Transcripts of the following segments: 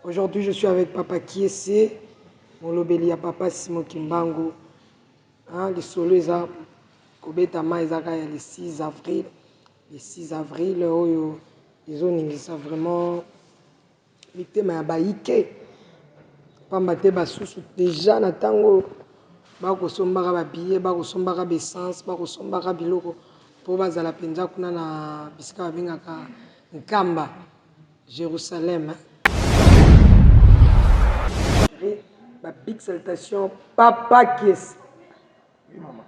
Aujourd'hui, je suis avec Papa Kiese, mon lobeli à Papa Simon Kimbangu. Les solos, le 6 avril. Le 6 avril, ils ont vraiment victime à Ike. Pambate basusu déjà na tango bakosombaka babillet bakosombaka essence bakosombaka biloko po bazala penza kuna na bisika babengaka Nkamba Jérusalem. Ba big salutation Papa Kiese. Oui maman.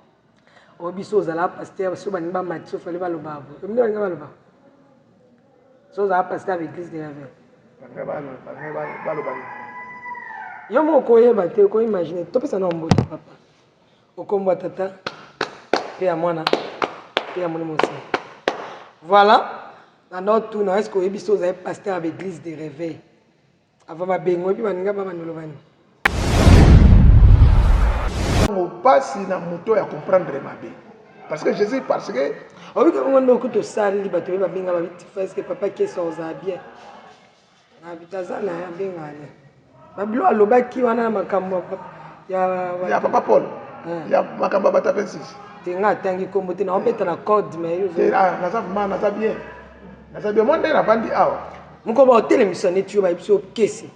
Obiso ozala pasteur so baninga ba matio fale baloba bo. Emne baninga baloba. So ozala pasteur avec l'église de la veille. Baloba. Yo moko yeba te ko imaginer topesa na mbote papa. Okomba tata pe ya mwana pe ya mwana mosi. Voilà. Maintenant tout na est-ce que obiso ozala pasteur avec l'église de réveil. Avant ba bengo puis baninga ba banolobani. On passe na moto ya comprendre ma vie. Parce que Jésus parce que oui quand on a tout ça li bato ba benga ba vite parce que papa Kiese ozala bien. Na bitazana ya benga ale. Babilo alobaki wana makambo ya papa Paul. Ya makambo bata 26. Tenga tangi kombo te na obeta na code mais naza bien. Naza bien monde na bandi awa. Muko ba hotel émission netu ba biso Kiese.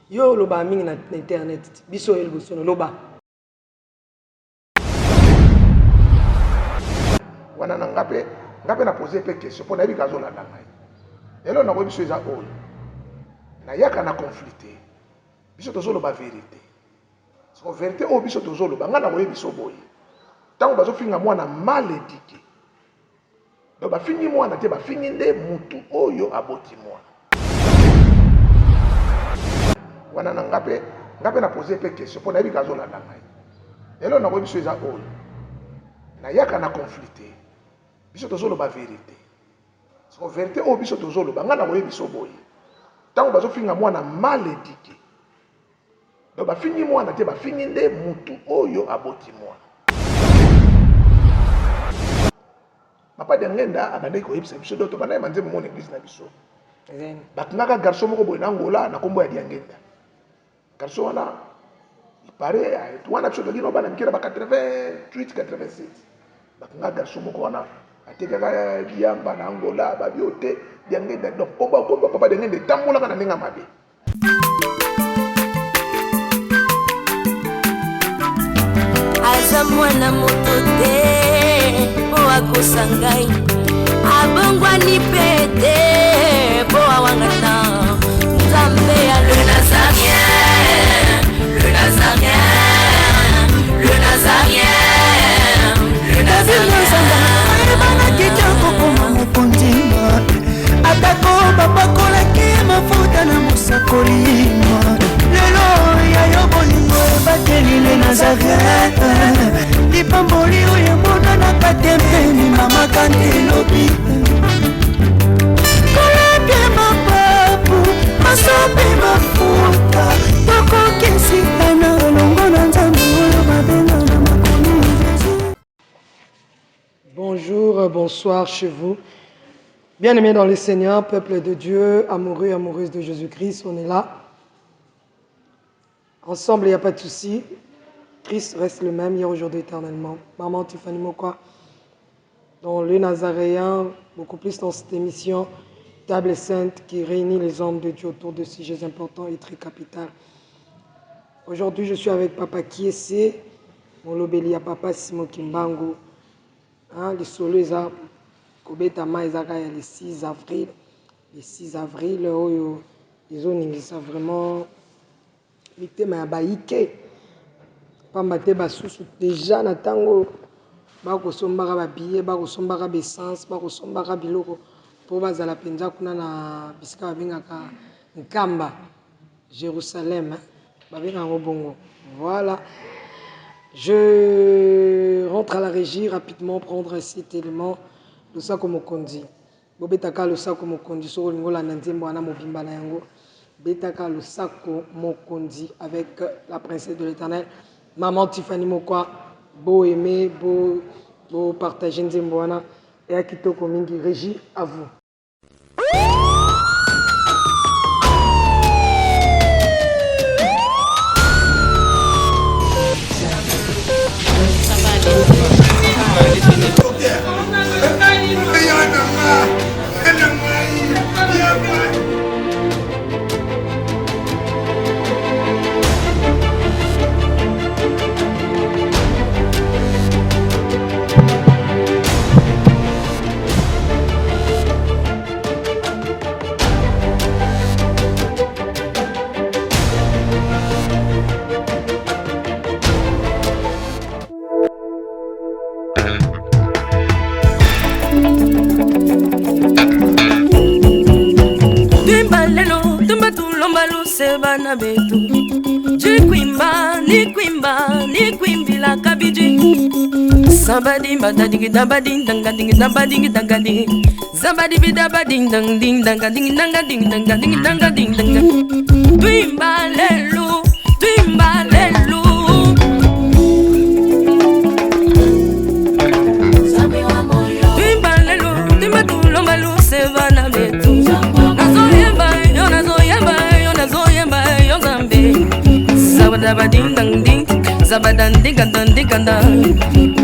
Yo loba mingi na internet. Biso elbo sono loba. Wana na ngape na poser pe question pour na bi gazo la ngai. Elo na ko biso eza oyo. Na yaka na conflicté. Biso tozolo ba vérité. So vérité o biso tozolo ba ngana ko biso boye. Tango bazo finga mwana mal éduqué. Donc ba fingi mwana te ba fingi nde mutu oyo aboti mwana. Wana na ngape na poser pe question pour na bi gazo la ngai. Elo na ko biso eza oyo. Na yaka na conflicté. Biso tozolo ba vérité. So vérité o biso tozolo ba ngana ko biso boye. Tango bazo finga mwana mal éduqué. Donc ba fingi mwana te ba fingi nde mutu oyo aboti mwana. Papa de ngenda abandai ko yebisa biso doto bana manze mo église na biso. Bakungaka garçon moko boye na Angola na kombo ya Diangenda. Garçon wana il paraît wana biso dokino bana mikira ba 88 87. Bakungaka garçon moko wana atekaka diamba na Angola ba biote Diangenda donc kombo papa de ngenda tambola kana ninga mabe. Aza mwana moto te po akosa ngai abongwani pete po awangata nzambe ya le nazarien le nazarien le nazarien le nazarien bana kitoko koma mokondima atako bapakolaki mafuta na mosakolima lelo ya yo bolingo bateli le nazarien lipamboli oyo monanaka te mpeni mama kandelobi kolapie mapapu masopi mafuta tokokisikana longo na nzambe oyo babenga na makomi Jésus. Bonjour, bonsoir chez vous. Bien-aimés dans le Seigneur, peuple de Dieu, amoureux, amoureuses de Jésus-Christ, on est là. Ensemble, il n'y a pas de souci. Christ reste le même hier, aujourd'hui, éternellement. Maman Tiffany Mokwa, dans le Nazaréen, beaucoup plus dans cette émission, Table Sainte qui réunit les hommes de Dieu autour de sujets importants et très capitaux. Aujourd'hui, je suis avec Papa Kiese, mon lobeli à Papa Simon Kimbangu. Les solos, le 6 avril. Le 6 avril, ils ont vraiment victime à Ike. Pambate basusu déjà na tango bakosombaka babillet bakosombaka essence bakosombaka biloko po bazala penza kuna na bisika babengaka Nkamba Jérusalem babengaka bongo. Voilà, je rentre à la régie rapidement prendre cet élément le sako mokonzi bobetaka le sako mokonzi soko lingola na nzembo wana mobimba na yango betaka le sako mokonzi avec la princesse de l'Éternel Maman Tiffany Mokwa, beau aimer, beau partager nzembo wana et à kitoko mingi. Régie, à vous. lomba luseba na betu jikwimba ni kwimbila kabiji sabadi badadi dabadi danga ding dabadi danga ding zabadi bidabadi dang ding danga ding danga ding danga ding danga ding danga twimba lelu twimba tu lomba luseba na betu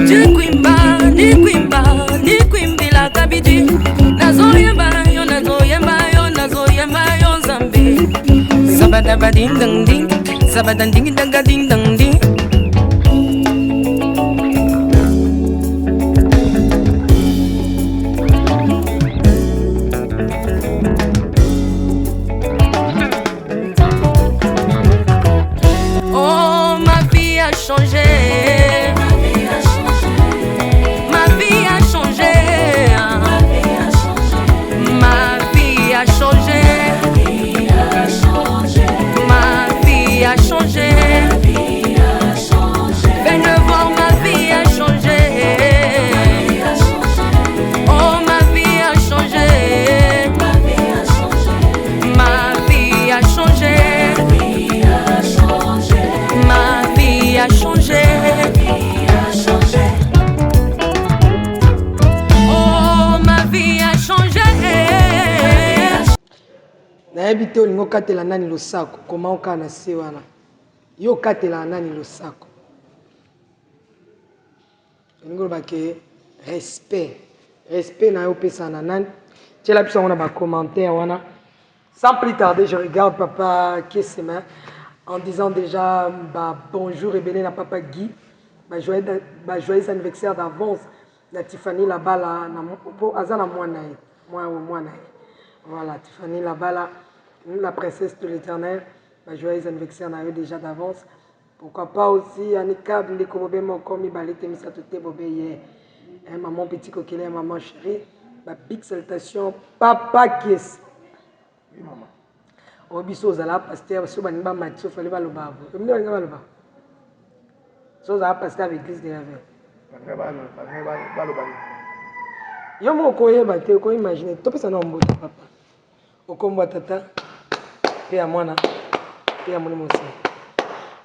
jikwimba ni kwimbila kabiji nazoyemba yo zambe zabada ding dang ding zabada ding dang ding dang ding. Naebite olingo katela nani losako koma oka na se wana yo katela nani losako olingo bake respect na yo pesa na nani tela biso wana ba commentaire wana sans plus tarder je regarde papa Kesema en disant déjà bonjour et bénin à papa Guy joyeux anniversaire d'avance na Tiffany Labala na azana mwana voilà Tiffany Labala la princesse de l'éternel, joyeux anniversaire na eux déjà d'avance. Pourquoi pas aussi Anika Ndeko Bobé Moko mi balete mi satote Bobé hier. Maman petit coquelin, maman chérie, big salutation papa Kies. Oui maman. Obiso zala pasteur so banimba matso fallait ba loba. Omni ba ngaba loba. So zala pasteur avec l'église de la veille. Ba loba. Yo mo ko yeba te ko imaginer to pesa na mboto papa. Okomba tata. Et à moi, et à mon émotion.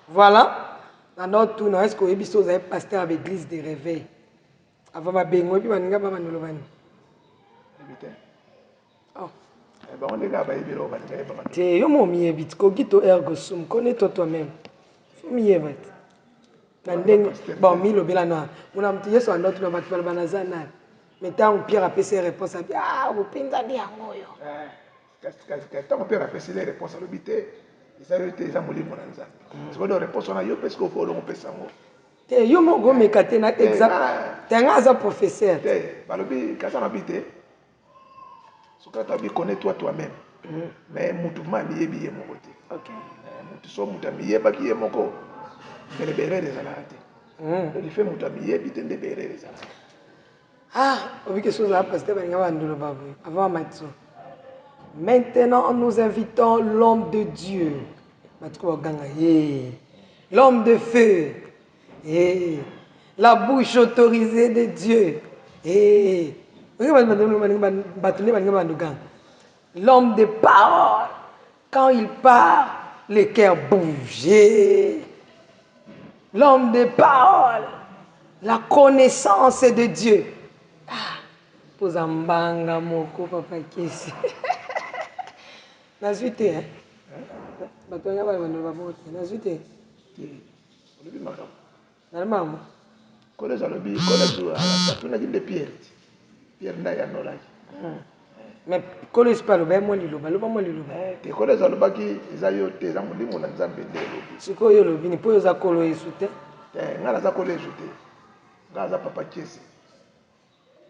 Voilà. Dans notre tour, est-ce que vous avez pasteur avec l'église de réveil? Avant ma bengo, et puis on va nous le vendre. Oh. On est là, on est yo mo miye bit ko gito ergo sum connais-toi toi-même. Faut miye vat. Nandeng bon mi lo bela na. Mona mti yeso andoto na batwala banazana. Mais tant pire a PC réponse à vous pinza ndi yango yo. Quand on peut répéter les réponses à l'obité, ils ont été examinés pour nous. Parce que les réponses sont là, parce qu'il faut le faire. Yo mo go mekate na exact. Tenga za professeur. Balobi kaza na bité. Ce que tu as connais toi-même. Mais mouvement miyebi ye moko te. OK. Mutu so mutamiye ba ki ye moko. Bele bere des alate. Il fait mutamiye bité de bere des alate. Ah, obi que chose là pasteur ba ngaba ndulo babu. Avant matso. Maintenant, nous invitons l'homme de Dieu. L'homme de feu. La bouche autorisée de Dieu. L'homme de parole. Quand il parle, le cœur bouge. L'homme de parole. La connaissance de Dieu. Pozambanga moko papa kesi. Nazwite hein. Batonya ba bando ba bote. Nazwite. Olobi makam. Na mamu. Kole zalobi, kole tu ala tuna jinde Pierre. Pierre ndaya nolaki. Mais kole spalo ba mo lilo, ba lo ba mo lilo. Te kole zaloba ki ezayo te za mulimo na nzambe ndelo. Siko yo lobi ni po yo za kolo esute. Ngala za kolo esute. Ngala za papa kesi.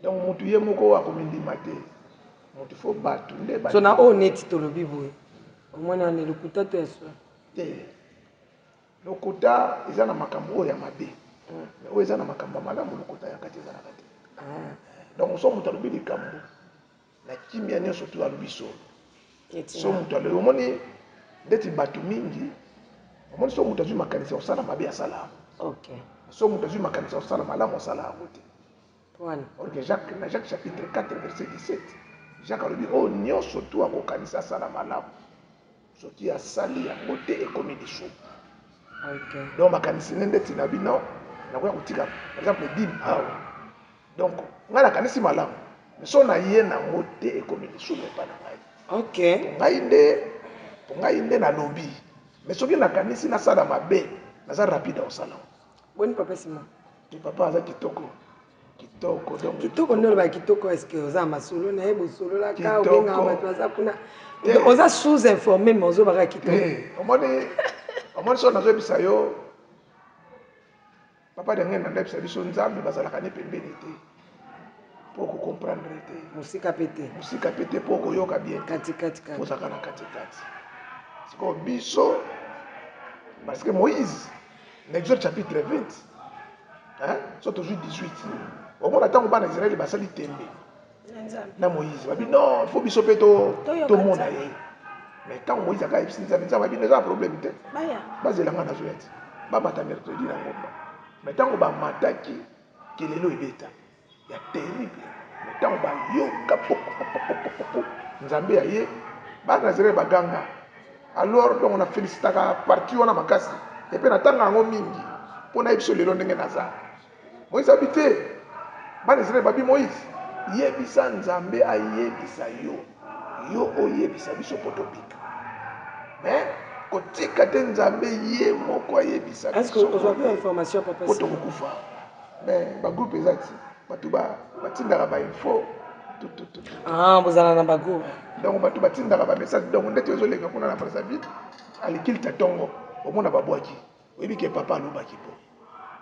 Donc mutu ye moko wa komindima te. Mutu fo batu nde ba. So na honnête to lobi boye. Omwana ne lokuta to eso. Te. Lokuta ezana makambo ya mabe. Mais oyo ezana makambo malamu lokuta ya kati ezana kati. Donc so mutu alobi likambo. Na kimia nyonso tu alobi so. So mutu alobi omoni ndeti bato mingi omoni so moto azwi makanisi ya kosala mabe asala yango. Ok. So moto azwi makanisi ya kosala malamu asala yango te. Voilà. Or que Jacques chapitre 4 verset 17 Jacques alobi oyo nyonso tu akokanisa asala malamu soki asali yango te ekomi lisumu. Ok. Donc makanisi nde ndeti na bino nakoya kotika par exemple dime awa donc ngai nakanisi malamu so na ye nango te ekomi lisumu epa na ngai. Ok. Po ngai nde nalobi mais soki nakanisi nasala mabe naza rapide akosala yango. Boni papa Simon. Papa aza kitoko. Donc kitoko nde oloba kitoko est-ce que oza masolo na ye bosolola ka obengaka bato baza kuna oza sous informé mais ozobaka kitoko. omoni so nazoyebisa yo papa de ngai nandayebisa biso nzambe bazalaka ne pembeni te mpo kocomprendre te mosika pe te mpo koyoka bien katikati ozalaka na katikati sikoyo biso parce que Moïse na Exode chapitre 20 so tozwi 18 omona ntango bana Israeli basali tembe na Moïse babi non fo biso mpe tomona ye mais ntango Moïse akayebisi nzambe babi eza problème te bazelanga nazoya te bamata mercredi na ngomba mais ntango bamataki kelelo ebeta ya terrible mais ntango bayoka popopopopopo nzambe ya ye bana Israeli baganga alors donc on a félicitaka parti wana makasi epe natanga yango mingi mpo na yebiso lelo ndenge naza Moïse abi te bana Israeli babi Moïse yebisa nzambe ayebisa yo oyebisa biso mpo tobika mais kotika te nzambe ye moko ayebisa biso mpo tokokufa mais bagroupe eza ti bato batindaka bainfo bozala na bagroupe donc bato batindaka bamessage donc ndeti ezolenga kuna na brazzaville alikilita ntongo omona babwaki oyebi ke papa alobaki po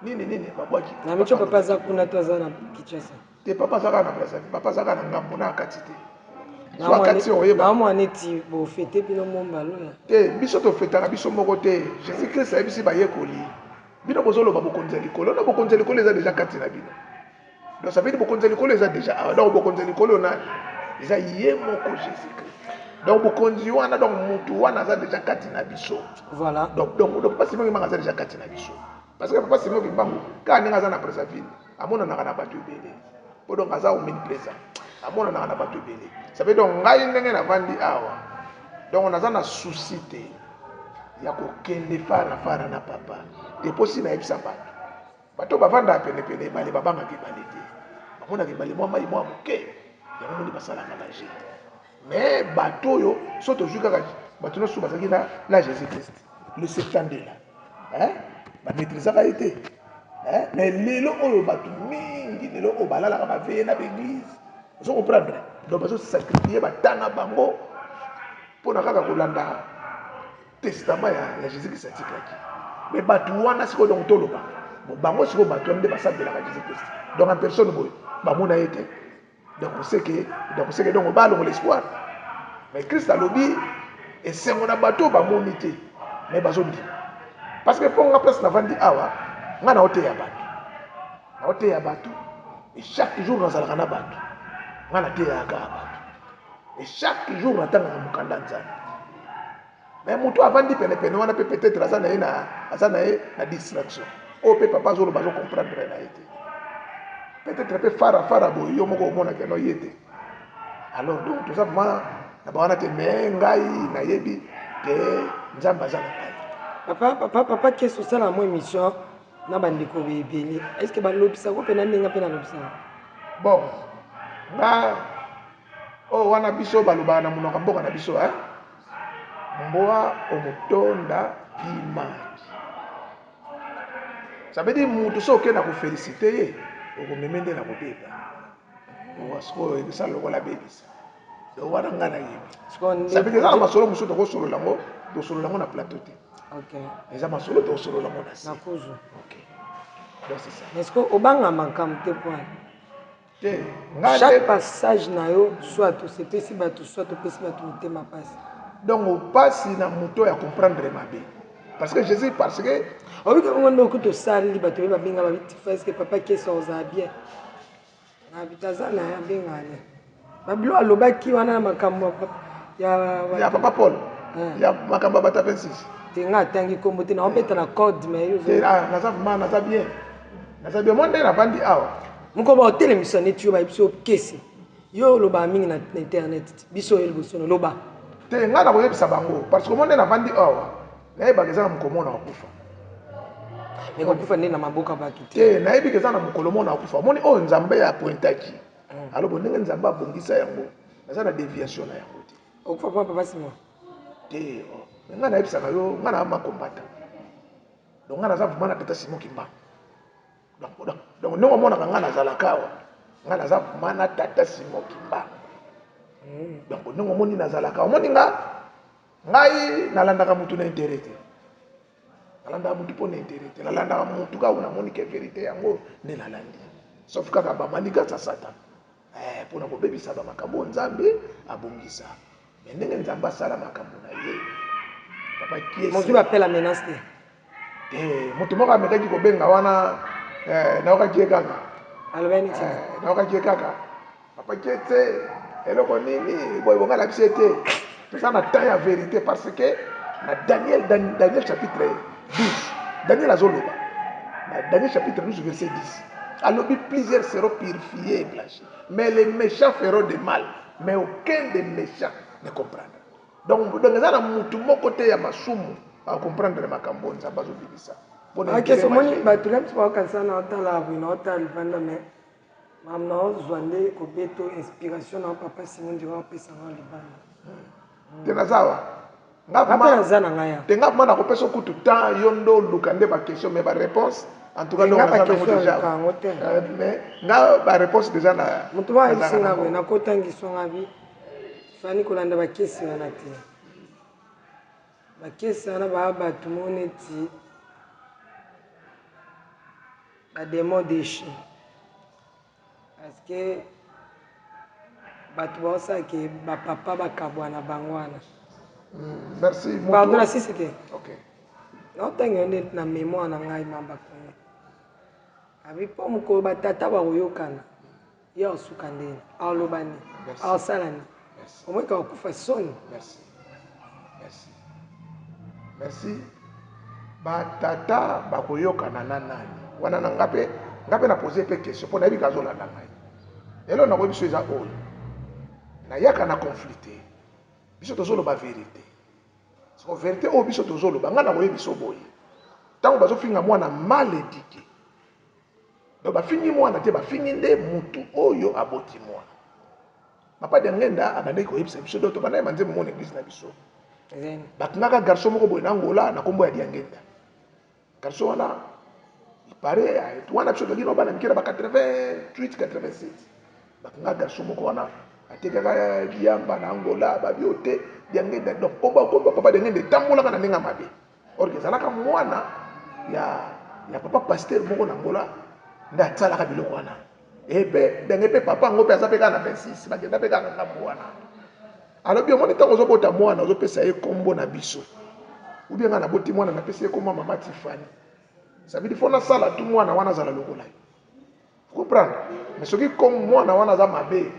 nini babwaki na micho papa aza kuna to aza na Kinshasa te papa azaka na brazzaville papa azaka na ngambo na akati te namwa neti bofete bino mombaloya te biso tofetaka biso moko te jésus christ ayebisi bayekoli bino bozoloba bokonzi ya likolo na bokonzi ya likolo eza deja kati na bino donc ça veut dire bokonzi ya likolo eza deja awa donc bokonzi ya likolo nani eza ye moko jésus christ donc bokonzi wana donc mutu wana aza deja kati na biso voilà donc papa simon kimbangu aza deja kati na biso parce que papa simon kimbangu kaka ndenge aza na brazzaville amonanaka na bato ebele po donc aza omniprésent amonanaka na bato ebele ça veut donc ngai ndenge navandi awa donc naza na souci te ya kokende fara na papa eposi nayebisa bato bavandaka penepene ebale babangaka ebale te bamonaka ebale mwa mai mwa moke yango moni basalaka baje mais bato oyo so tozwi kaka bato nyonso bazalaki na jésus christ le septande la bamaîtrisaka ye te mais lelo oyo bato mingi lelo oyo balalaka baveye na baeglise ozo comprendre donc bazosakrifie batana bango mpona kaka kolanda testament ya jésus christ atikaki mais bato wana sikoyo donc toloba bango sikoyo bato wana nde basambelaka jésus christ donc en personne boye bamona ye te donc oseke donc balongola espoir mais christ alobi esengo na bato bamoni te mais bazondima parce que mpo nga place navandi awa nga naoteya bato et chaque jour nazalaka na bato nga nateyaka bato et chaque jour natangaka mokanda nzambe mais moto avandi penepene wana mpe peut-être aza na ye na distraction oyo mpe papa azoloba azocomprendre na ye te peut-être mpe fara boye yo moko omonaka no ye te alors donc toza vraimen na bawana te mais ngai nayebi ke nzambe aza na ngai papa kesi osala mo émission na bandeko ebele est ce que balobisako mpe na ndenge mpe nalobisaka bon nga oyo wana biso balobaka na monoko mboka na biso mbwa omotonda imaki ça veut dire mutu so okenda kofélicite ye okomeme nde na kobeba sikoyo ebisala lokola bebisa donc wana nga nayebi ça veut dire eza na masolo mosusu tokosolola yango tosolola yango na plateau te eza masolo tokosolola yango na se donc c'est ça est-ce que obanga makambo te poani te chaque passage na yo soit tosepesi bato soit topesi bato motema pasi donc opasi na moto ya comprendre mabe parce que jésus parce que obika bongo nde okuti osali bato oyo babenga babitifa est ce que papa kesa ozala bien abitaza na ye abengane babilo alobaki wana na makambo ya papa paul ya makamba bata 26 Tinga tangi kombo te na obeta na code mais yo. Naza vraiment naza bien. Naza bien monde na bandi awa. Muko ba hotel emission ne tuyo ba biso kesi. Yo loba mingi na internet. Biso el bosono loba. Te nga na koyebisa bango parce que monde na bandi awa. Na ba kezana mukomona okufa. Mais okufa ne na maboka baki te. Te na yebi kezana mukolomona okufa. Moni o nzambe ya pointaki. Alors ndenge nzamba bongisa yango. Naza na déviation na yango te. Okufa pa papa Simon. Te nga na yebisaka yo nga na makombata. Donc nga naza vraiment na tata Simon Kimba. Donc ndenge omonaka nga nazalaka awa. Nga naza vraiment na tata Simon Kimba. Donc ndenge omoni nazalaka omoni nga ngai nalandaka mutu na intérêt te. Nalandaka mutu mpo na intérêt te. Nalandaka mutu kaka namoni ke vérité yango nde nalandi. Sauf kaka bamandika sa satan. Mpona kobebisa bamakambo nzambe abongisa. Mais ndenge nzambe asala makambo na ye. Papa kiesi. Mozu appelle la menace te. Mutu moko amekaki kobenga wana naokaki ye kaka. Alobeni ti. Naokaki ye kaka. Papa kiesi eloko nini boy bonga la biso te. Pesa na temps ya vérité parce que na Daniel chapitre 12. Daniel azoloba. Na Daniel chapitre 12 verset 10. Alors plusieurs seront purifiés et blanchis. Mais les méchants feront de mal. Mais aucun des méchants ne comprendra. Donc ça na mutu moko te ya masumu a comprendre makambo nzamba zo bibisa. Ok, so moni ba tulem twa kansa na otala bu na otala vanda mais mamna ozwande ko beto inspiration na papa Simon Dira pesa na libanda. Tena zawa. Ngapa zana ngaya. Tenga mana ko pesa kutu temps yondo lukande ba question mais ba réponse en tout cas donc na déjà. Mais nga ba réponse déjà na mutu ba isinga we na kotangi songa bi. Fani kolanda ba kesi wana te. Ba kesi wana ba batu moneti ba démon déchu. Parce que batu ba osa ke ba papa ba kabwana bangwana. Merci. Pardon, si c'était. OK. Non, tangi on na mémoire na ngai mamba ko. Abi po muko ba tata ba oyokana. Ya osukandeni. Alobani. Asalani. Comment qu'on fait son? Merci. Merci. Merci. Ba tata ba koyokana na nani? Wana na ngape na poser pe question pour na bi kazola na ngai. Elo na ko biso eza oyo. Na yaka na conflicté. Biso tozolo ba vérité. So vérité o biso tozolo ba ngana ko biso boye. Tango bazo finga mwana mal éduqué. Donc ba fingi mwana te ba fingi nde mutu oyo aboti mwana. Papa de ngenda abandai ko yebisa biso doto bana manze mo église na biso. Bakungaka garçon moko boye na Angola na kombo ya Diangenda. Garçon wana il paraît wana biso dogino bana mikira ba 88 87. Bakungaka garçon moko wana atekaka yamba na Angola ba biote Diangenda donc kombo papa de ngenda tambola kana ninga mabe. Or que zalaka mwana ya papa pasteur moko na Angola nda tsalaka biloko wana. Ebe dengepe papa ngope azapeka na 26 bagenda peka na mwana. Alors bien mon temps ozobota mwana ozopesa ye kombo na biso. Ou bien na boti mwana na pesa ye kombo mama Tifani. Ça veut dire faut na sala tout mwana wana zala lokola. Vous comprenez? Mais ce qui comme mwana wana za mabe.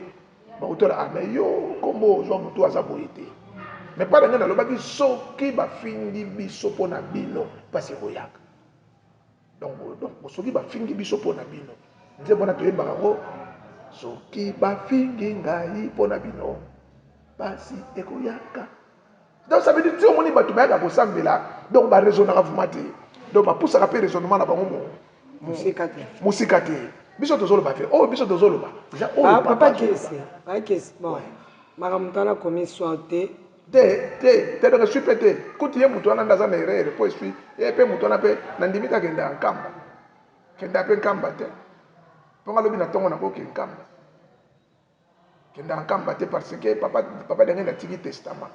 Ba otola mais yo kombo zo mutu azaboyete. Mais pas ngena lobaki soki ba fingi biso pona bino parce que oyaka. Donc soki ba fingi biso pona bino. Nze bona toyebaka ngo soki bafingi ngai pona bino basi ekoyaka. Donc ça veut dire que moni batu bayaka kosambela donc ba raisonnaka vumate. Donc ba poussaka pe raisonnement na bango musika te. Biso tozolo ba fe. Oh biso tozolo ba. Déjà oh papa kesi. Ba kesi. Bon. Makamutana komi soite. Te donc suis pété. Kuti ye mutu ana ndaza na erreur po suis. E pe mutu ana pe na ndimita kenda nkamba. Kenda pe nkamba te. Ponga lobi na tongo na boke nkamba. Kenda nkamba te parce que papa dengue na tiki testament.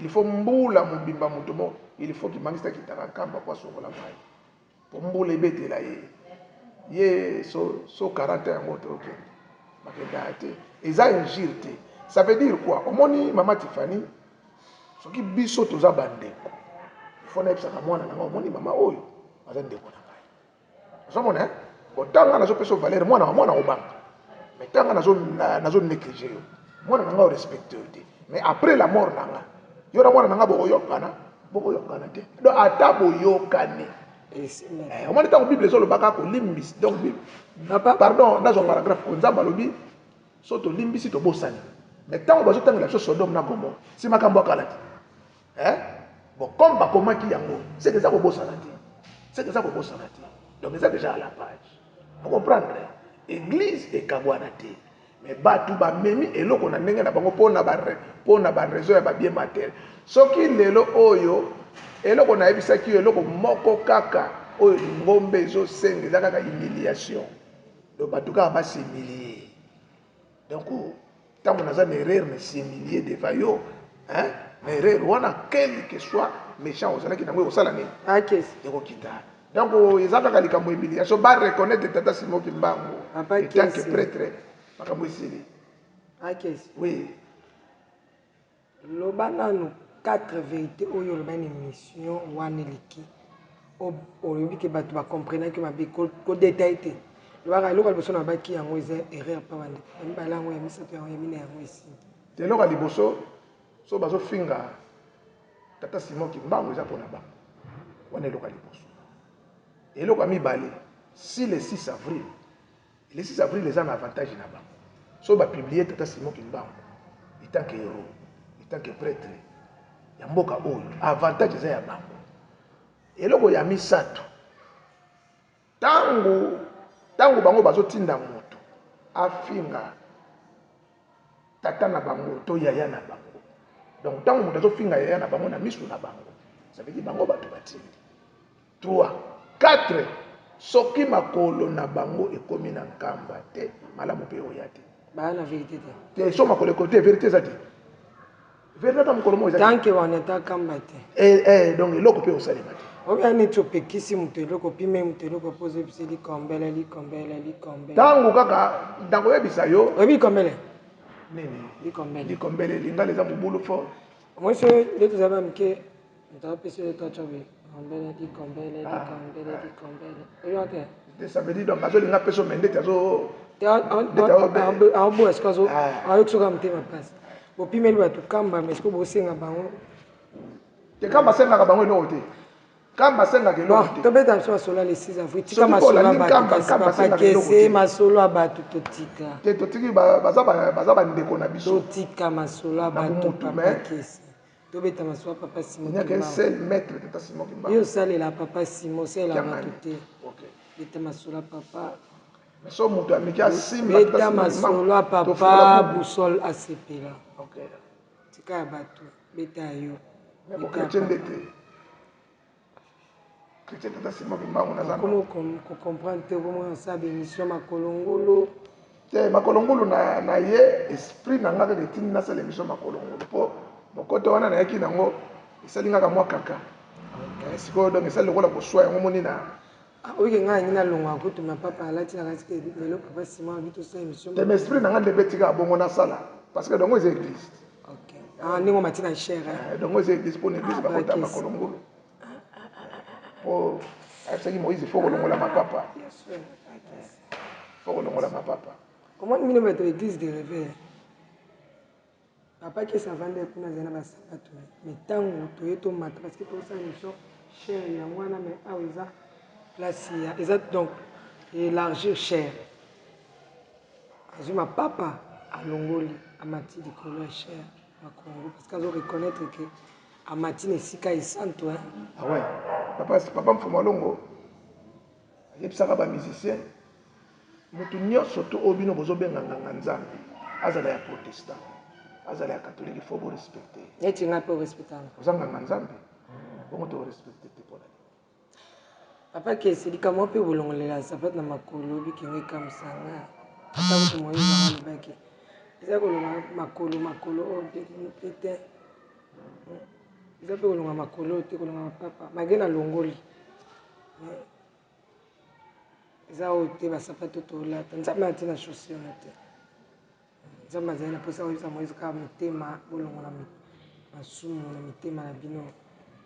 Il faut mbula mubimba mutumo, il faut qu'il mangiste kitaka nkamba kwa songola mai. Pour mbula bete la ye so 40 ans moto OK. Makenda te. Eza injure te. Ça veut dire quoi? Omoni mama Tiffany soki biso toza bandeko. Il faut na ebisaka mwana na omoni mama oyo aza ndeko na ngai. Somona Otanga nazo peso valeur mwana obanga. Mais tanga nazo négliger yo. Mwana nga o respecter yo. Mais après la mort nanga, yo na mwana nanga bokoyokana te donc ata boyokani omoni ntango bible ezolobaka kolimbisi donc pardon nazo paragraphe nzambe alobi so tolimbisi tobosani mais ntango bazotangela biso Sodome na Gomore si makambo akala te bon comme bakomaki yango c'est que ça kobosana te donc eza déjà à la page vous comprendre église ekabwana te mais batu bamemi eloko na ndenge na bango pona ba raison ya ba bien matériel soki lelo oyo eloko na ebisaki eloko moko kaka oyo ngombe ezosenga eza kaka humiliation donc batu kaka basimilie donc ntango naza na erreur na similie devant yo na erreur wana quel que soit méchant ozalaki nango ekosala nini ekokita donc eza kaka likambo humiliation bareconnaître tata Simon Kimbangu etant que prêtre makambo esili oui loba nanu 4 vérités oyo oloba na émission wana eleki olobi ke bato bacomprenaki mabe kodetaille te lobaka eloko ya liboso na babaki yango eza erreur mpa bande ya mibale yango ya misato yango ya mine yango esili te eloko ya liboso so bazofinga tata Simon Kimbangu eza mpona bango wana eloko ya liboso eloko ya mibale si le 6 avril le 6 avril eza na avantage na bango so bapublie tata Simon Kimbangu etant que héros etant que prêtre ya mboka oyo avantage eza ya bango eloko ya misato tango bango bazotinda moto afinga tata na bango to yaya na bango donc tango moto azofinga yaya na bango na misu na bango ça veut dire bango bato batindi 3 4 soki makolo na bango ekomi na nkamba te malamu mpe oya te baya na vérité te so makolo ekote vérité eza te vérité ata mokolo mo eza tanke wana ata kamba te donc eloko mpe osalema te obeya neti opekisi moto eloko pime moto eloko mpo ozebisa likombele ntango kaka nakoyebisa yo oyebi likombele nini likombele lingala eza mobulu fort mwese nde tozala bamike moto apesi oyo toacobe likombele oyo te ça veut dire donc azolinga peso mendete aoboya siko ayokisoka motema mpasi bopimeli bato kamba mais siko bosenga bango te kamba asengaka bango eloko te kamba asengaka eloko te tobeta biso masolo ya le 6 avril tika masolo ya bato kasi papa kese masolo ya bato totika te totiki baza bandeko na biso totika masolo ya bato papa kese tobeta masolo ya papa Simon Kimbangu yo osalela papa Simon osalela bato te beta masolo ya papa so moto ameki asimba beta masolo ya papa busol asepela tika ya bato beta yo chrétien ndete chrétien tata Simon Kimbangu naza komo comprendre te komo osala bémission makolongolo te makolongolo na ye esprit na nga kaka etindi nasala émission makolongolo mpo mokote wana nayaki nango esali ngaka mwa kaka sikoyo donc esali lokola koswa yango moni na oyike ngai yangi nalongwa kotuma papa alati nakati ke lelo papa Simon abi tosala émission te mais esprit na nga nde mpe tika abongo nasala parce que dongo eza église ndenge omati na chere dongo eza église mpo na église bakota makolongolo mpo ayebisaki Moïse fo kolongola mapapa fo kolongola mapapa omoni mino bato église de réveil papa kesi avandi kuna azali na basapato mais ntango toye tomata parce que tosala émission chere yango wana mais awa eza place eza donc élargir chere azwi mapapa alongoli amati likolo ya chere makongo parce que azoreconnaître ke amati na esika esanto ouais papa mfumu alongo ayebisaka bamusicien motu nyonso to oyo bino bozobenga nganga nzambe azala ya protestant azala ya catholique fo borespecte neti ngai mpe orespectanga oza nganga nzambe bongo to orespecte te mpona papa kesi likambo mpe bolongolela sapate na makolo bikengo ekamwisanga ata kutu moyize anga alobaki eza kolonga makolo oyo mpe te eza mpe kolonga makolo oyo te kolonga mapapa mage na longoli eza oyo te basapato tolata nzambe ati na chausse wana te nzambe azali na mposa koyebisa moyize kaka mitema bolongola masumu na mitema na bino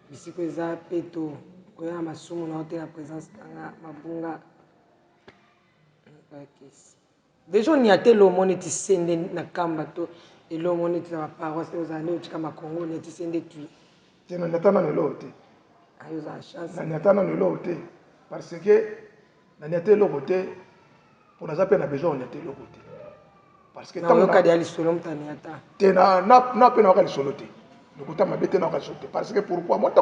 bisiko eza peto oya na masumu na ote na présence nanga mabunga bakesi déjà nia te lo omoni ti sende na kamba to Et l'homme, on était dans la paroisse, aux années où tu as Congo, on était sendé tuer. Tu n'as pas de l'autre. Ah, ils ont la chance. Tu n'as pas de l'autre. Parce que, tu n'as pas de l'autre. Pour nous appeler, on a besoin de l'autre. Parce que, tu as des solo, tu n'as pas de solo. Parce que pourquoi? Moi, je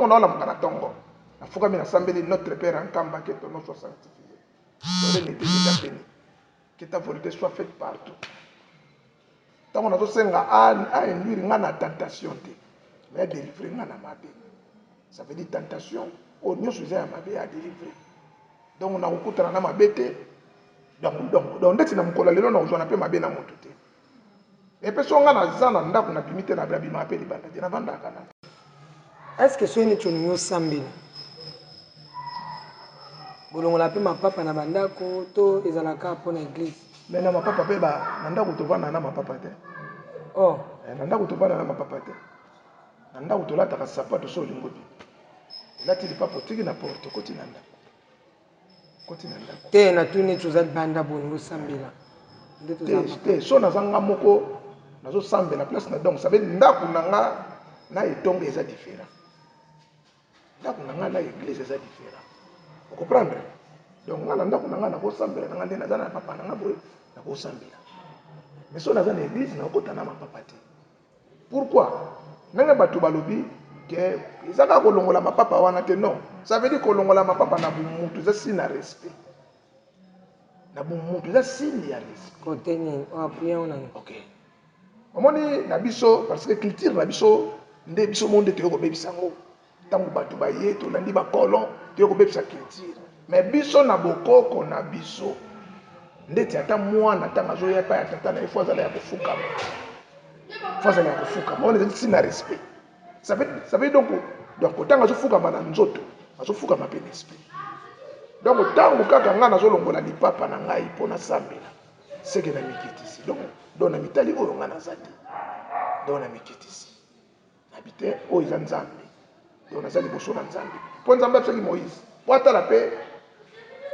suis là, notre Père en Kamba, que ton nom soit sanctifié. Que ta volonté soit faite partout. Tant qu'on a tous induire une tentation, mais délivrer une amabé. Ça veut dire tentation. Oh, nous sommes amabé à délivrer. Donc on a beaucoup de amabé. Donc dès que nous avons collé, nous avons appelé amabé na mototé. Et puis si on a zana nda qu'on a limité na brabi ma appelé banda. Je n'ai pas d'akana. Est-ce que ce n'est pas une sambe? Bolongo la pe ma papa na banda ko to ezalaka pour l'église. Mais na ma papa pe ba nanda ko to bana na ma papa te. Oh, nanda ko to bana na ma papa te. Nanda ko to la ta sapato so lingobi. Là tu dis pas pour tiki na porte côté nanda. Côté nanda. Te na tu ni chose banda bolongo sambela. Te so na zanga moko nazo sambela place na donc ça veut ndako nanga na etonga eza différent. Ndako nanga na église eza différent. Vous comprenez? Donc, on a un peu de papa, mais si on a une église, on a un papa. Pourquoi? On a un peu de que ils ont kolongola ma papa wana te non. Ça veut dire kolongola ma papa na bumuntu za signe na respect. Na bumuntu za signe ya respect. Côté ni appuyer on a. OK. Omoni na biso parce que culture na biso nde biso monde te ko bebisa ngo. Tangu batu ba ye to landi ba kolon te ko bebisa culture. Mais biso na bokoko na biso ndeti ata mwana tanga zo ya pa ya tata na ifo azala ya kufukama. Faza ya kufukama. On est signe na respect. Ça veut donc autant que je fous comme un nzoto, je fous comme un esprit. Donc autant que quand on a zolongola ni papa na ngai pona sambela, c'est que na mikitisi. Donc dans la mitali o on a zati. Dans la mikitisi. Habité o ils nzambe. Donc na zali boso na nzambe. Pour nzambe c'est Moïse. Pour ata la paix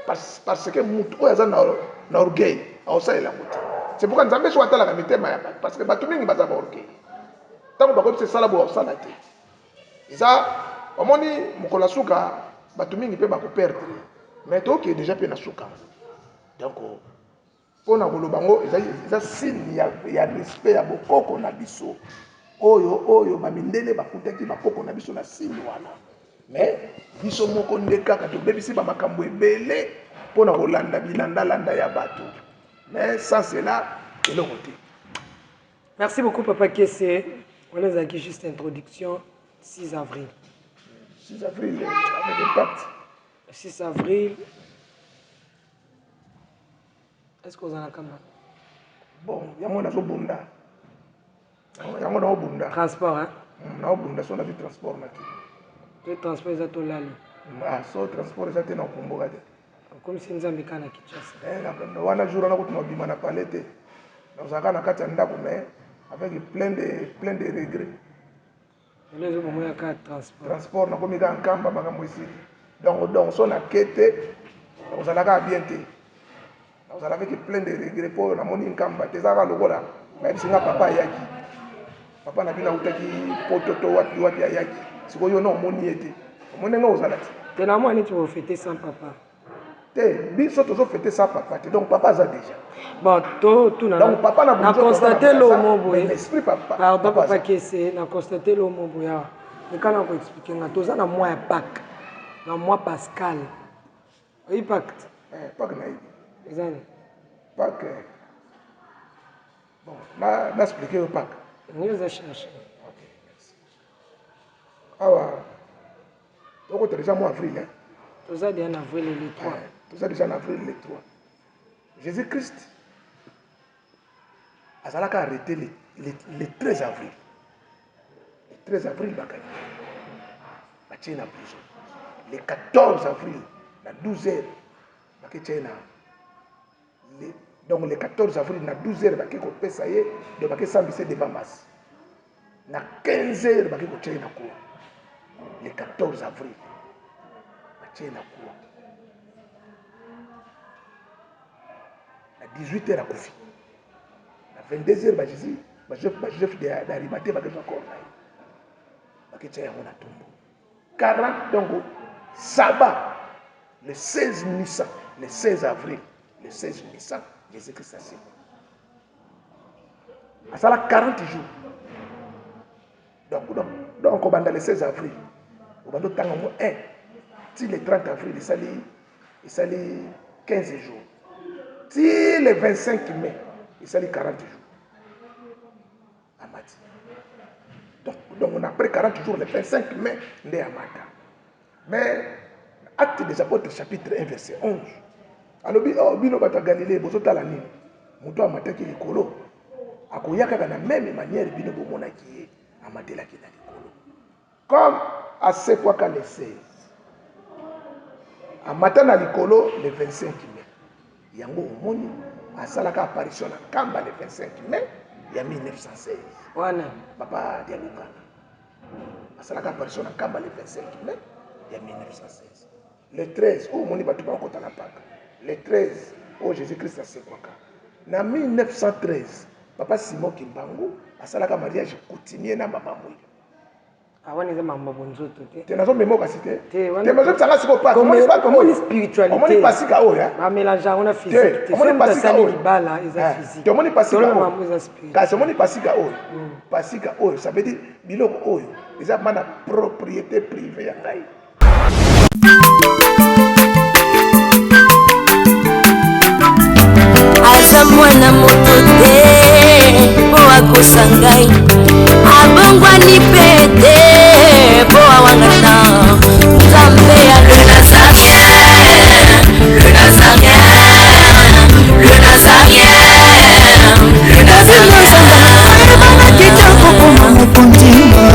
parce que mutu o yaza na orgueil, a osa ela mutu. C'est pourquoi nzambe so ata la mitema ya parce que batu mingi baza ba orgueil. Tant que c'est ça la boîte ça la tête. Ça, au moins mukola suka batu mingi pe ba ko perdre. Mais toi qui est déjà pe na suka. Donc pour na kolo bango ça signe ya respect ya bokoko na biso. Oyo ba mindele ba kutaki ba koko na biso na signe wana. Mais biso moko ndeka ka to bebisi ba makambo ebele pour na kolanda bilanda landa ya batu. Mais ça c'est là et le côté. Merci beaucoup Papa Kessé. On les a juste introduction 6 avril. 6 avril avec impact. 6 avril. Est-ce que vous en avez comme bon, il y a mon asso bunda. Il y a mon bunda. Transport, hein? Non, bunda, son avis transport. Le transport, ils ont tout là. Ah, so transport, ils ont tout là. Comme si nous avons mis à Kinshasa. On a un jour, on a dit, palette. Nous avons un avec plein de regrets. Les autres, il y a un transport. Transport, nous avons mis un camp, donc, son enquête, nous allons bien. Nous allons avec plein de regrets pour nous monter un camp. Nous allons le voir. Mais c'est papa yaki. Papa n'a pas eu pototo wati yaki. C'est quoi non moni était. Moni nga ozalati. Te na moi tu vas fêter sans papa. Te biso tozo fêter sans papa. Donc papa a déjà. Bon, tout na. Donc papa n'a pas constaté le mot boy. L'esprit papa. Pardon papa qui c'est na constaté le mot boy. Mais quand on expliquer nga toza na moi Pâques. Na moi Pascal. Oui pacte. Pâques na. Exact. Pâques. Bon, là expliquer le Pâques. Nous allons chercher. OK, merci. Ah donc tu es déjà en avril hein. Toza déjà en avril le 3. Toza déjà en avril le 3. Jésus-Christ a arrêté le 13 avril. Le 13 avril, il y a prison. Le 14 avril, à 12h, donc le 14 avril, à 12h, il y a un devant masse. À 15h, il y a un cours. Le 14 avril, il y a un cours. À 18h, à 22h, Jésus Joseph d'Arimathée bakeza encore bakeza yango na tombo 40 donc sabbat le 16 Nissan le 16 avril le 16 Nissan Jésus-Christ assis à ça 40 jours donc on va dans le 16 avril on va dans 1 si le 30 avril il s'allie 15 jours si le 25 mai il s'allie 40 jours Amati. Donc on a pris 40 jours le 25 mai de Amata. Mais acte des apôtres chapitre 1 verset 11. Alors bino bata Galilée bozota la nini. Muto amata ki likolo. Akoyaka na même manière bino bomona ki amatela ki na likolo. Comme à ce fois qu'à le 16. Amata na likolo le 25 mai. Yango omoni asalaka apparition na Kamba le 25 mai. Il y a 1916. Wana. Papa Dialukana. Asalaka apparition na Kamba le 25 mai. Il y a 1916. Le 13, où moni batu ba kota na paka. Le 13, où Jésus-Christ a sekwaka. Na 1913, papa Simon Kimbangu asalaka mariage coutumier na mama moyo. Awana za mama bonzoto te. Te nazo memoka cité. Te wana. Te mazo tsanga siko pas. Comment spiritualité. Omoni pasika oya. Ba mélange on a physique. Te omoni pasika oya. Bala eza physique. Te omoni pasika oya. Kasi omoni pasika oya. Pasika oya, ça veut dire biloko oya. Eza mana propriété privée ya ngai. Aza mwana moto te po akosa ngai abongwani pe te po awangata nzambe ya le nazarien le nazarien le nazarien le nazarien ebana kitoko koma mokondima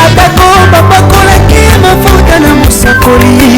atako bapakolaki mafuta na mosakoli